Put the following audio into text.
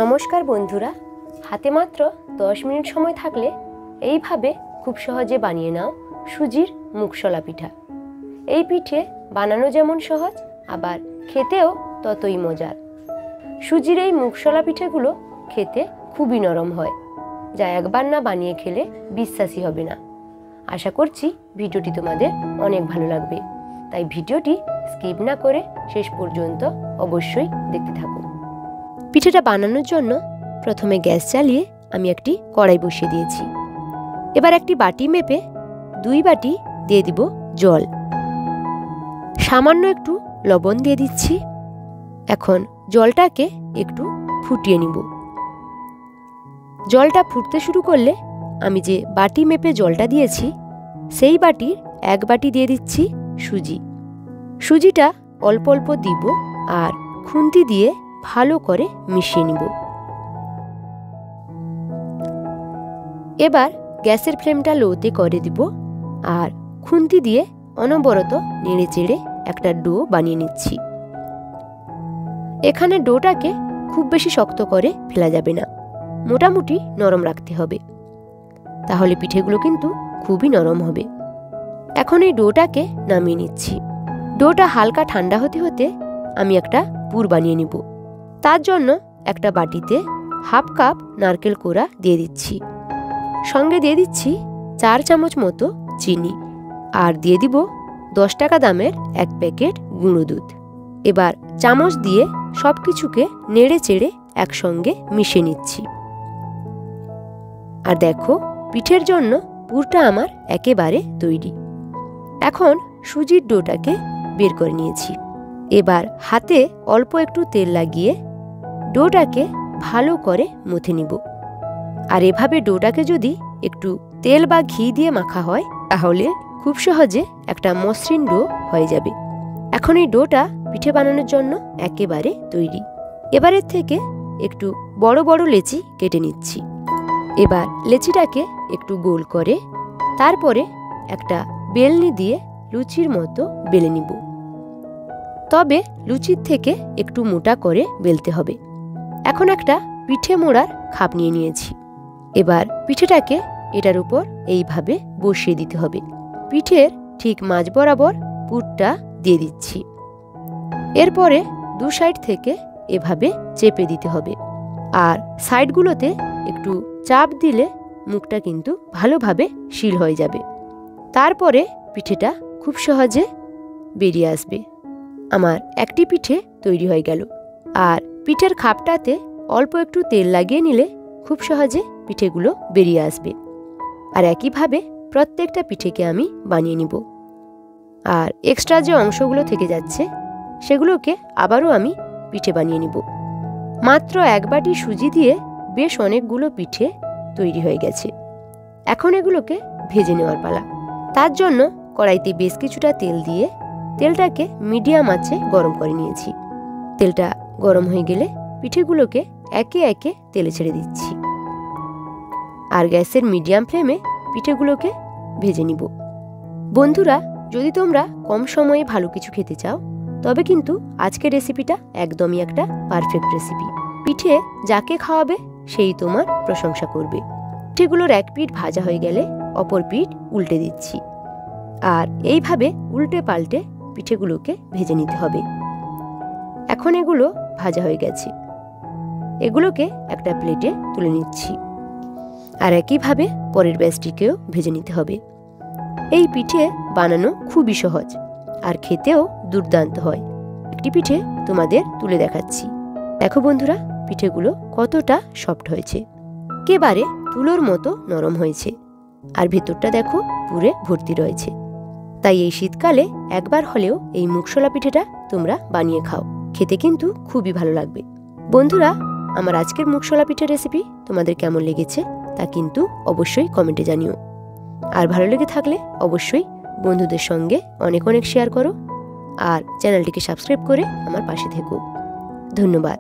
নমস্কার বন্ধুরা, হাতে মাত্র 10 মিনিট সময় থাকলে এইভাবে খুব সহজে বানিয়ে নাও সুজির মুগশলা পিঠা। এই পিঠে বানানো যেমন সহজ, আবার খেতেও ততই মজার। সুজির এই মুগশলা পিঠেগুলো খেতে খুবই নরম হয়, যা একবার না বানিয়ে খেলে বিশ্বাসই হবে না। আশা করছি ভিডিওটি তোমাদের অনেক ভালো লাগবে, তাই ভিডিওটি স্কিপ না করে শেষ পর্যন্ত অবশ্যই দেখতে থাকুন। পিঠেটা বানানোর জন্য প্রথমে গ্যাস জ্বালিয়ে আমি একটি কড়াই বসিয়ে দিয়েছি। এবার একটি বাটি মেপে 2 বাটি দিয়ে দিব জল, সামান্য একটু লবণ দিয়ে দিচ্ছি। এখন জলটাকে একটু ফুটিয়ে নিব। জলটা ফুটতে শুরু করলে আমি যে বাটি মেপে জলটা দিয়েছি সেই বাটির 1 বাটি দিয়ে দিচ্ছি সুজি। সুজিটা অল্প অল্প দিব আর খুন্তি দিয়ে ভালো করে মিশিয়ে নিব। এবার গ্যাসের ফ্লেমটা লোতে করে দিব আর খুন্তি দিয়ে অনবরত নেড়ে চেড়ে একটা ডো বানিয়ে নিচ্ছি। এখানে ডোটাকে খুব বেশি শক্ত করে ফেলা যাবে না, মোটামুটি নরম রাখতে হবে, তাহলে পিঠেগুলো কিন্তু খুবই নরম হবে। এখন এই ডোটাকে নামিয়ে নিচ্ছি। ডোটা হালকা ঠান্ডা হতে হতে আমি একটা পুর বানিয়ে নিব। তার জন্য একটা বাটিতে 1/2 কাপ নারকেল কোড়া দিয়ে দিচ্ছি, সঙ্গে দিয়ে দিচ্ছি 4 চামচ মতো চিনি, আর দিয়ে দিব 10 টাকা দামের 1 প্যাকেট গুঁড়ো দুধ। এবার চামচ দিয়ে সব কিছুকে নেড়ে চেড়ে একসঙ্গে মিশিয়ে নিচ্ছি। আর দেখো, পিঠের জন্য পুরটা আমার একেবারে তৈরি। এখন সুজির ডোটাকে বের করে নিয়েছি। এবার হাতে অল্প একটু তেল লাগিয়ে ডোটাকে ভালো করে মুথে নিব। আর এভাবে ডোটাকে যদি একটু তেল বা ঘি দিয়ে মাখা হয় তাহলে খুব সহজে একটা মসৃণ ডো হয়ে যাবে। এখন এই ডোটা পিঠে বানানোর জন্য একেবারে তৈরি। এবারের থেকে একটু বড় বড় লেচি কেটে নিচ্ছি। এবার লেচিটাকে একটু গোল করে তারপরে একটা বেলনি দিয়ে লুচির মতো বেলে নিব। তবে লুচির থেকে একটু মোটা করে বেলতে হবে। এখন একটা পিঠে মোড়ার খাপ নিয়ে নিয়েছি। এবার পিঠেটাকে এটার উপর এইভাবে বসিয়ে দিতে হবে। পিঠের ঠিক মাঝ বরাবর পুরটা দিয়ে দিচ্ছি। এরপরে 2 সাইড থেকে এভাবে চেপে দিতে হবে, আর সাইডগুলোতে একটু চাপ দিলে মুখটা কিন্তু ভালোভাবে সিল হয়ে যাবে। তারপরে পিঠেটা খুব সহজে বেরিয়ে আসবে। আমার একটি পিঠে তৈরি হয়ে গেল। আর পিঠের খাপটাতে অল্প একটু তেল লাগিয়ে নিলে খুব সহজে পিঠেগুলো বেরিয়ে আসবে। আর একইভাবে প্রত্যেকটা পিঠেকে আমি বানিয়ে নিব। আর এক্সট্রা যে অংশগুলো থেকে যাচ্ছে সেগুলোকে আবারও আমি পিঠে বানিয়ে নিব। মাত্র 1 বাটি সুজি দিয়ে বেশ অনেকগুলো পিঠে তৈরি হয়ে গেছে। এখন এগুলোকে ভেজে নেওয়ার পালা। তার জন্য কড়াইতে বেশ কিছুটা তেল দিয়ে তেলটাকে মিডিয়াম আঁচে গরম করে নিয়েছি। তেলটা গরম হয়ে গেলে পিঠেগুলোকে একে একে তেলে ছেড়ে দিচ্ছি। আর গ্যাসের মিডিয়াম ফ্লেমে পিঠেগুলোকে ভেজে নিব। বন্ধুরা, যদি তোমরা কম সময়ে ভালো কিছু খেতে চাও তবে কিন্তু আজকের রেসিপিটা একদমই একটা পারফেক্ট রেসিপি। পিঠে যাকে খাওয়াবে সেই তোমার প্রশংসা করবে। পিঠেগুলোর এক পিঠ ভাজা হয়ে গেলে অপর পিঠ উল্টে দিচ্ছি। আর এইভাবে উল্টে পাল্টে পিঠেগুলোকে ভেজে নিতে হবে। এখন এগুলো ভাজা হয়ে গেছে, এগুলোকে একটা প্লেটে তুলে নিচ্ছি। আর একইভাবে পরের ব্যাচটিকেও ভেজে নিতে হবে। এই পিঠে বানানো খুবই সহজ আর খেতেও দুর্দান্ত হয়। একটি পিঠে তোমাদের তুলে দেখাচ্ছি। দেখো বন্ধুরা, পিঠেগুলো কতটা সফট হয়েছে, একেবারে তুলোর মতো নরম হয়েছে। আর ভেতরটা দেখো পুরে ভর্তি রয়েছে। তাই এই শীতকালে একবার হলেও এই মুগশলা পিঠেটা তোমরা বানিয়ে খাও, খেতে কিন্তু খুবই ভালো লাগবে। বন্ধুরা, আমার আজকের মুগশলা পিঠের রেসিপি তোমাদের কেমন লেগেছে তা কিন্তু অবশ্যই কমেন্টে জানিও। আর ভালো লেগে থাকলে অবশ্যই বন্ধুদের সঙ্গে অনেক অনেক শেয়ার করো, আর চ্যানেলটিকে সাবস্ক্রাইব করে আমার পাশে থেকো। ধন্যবাদ।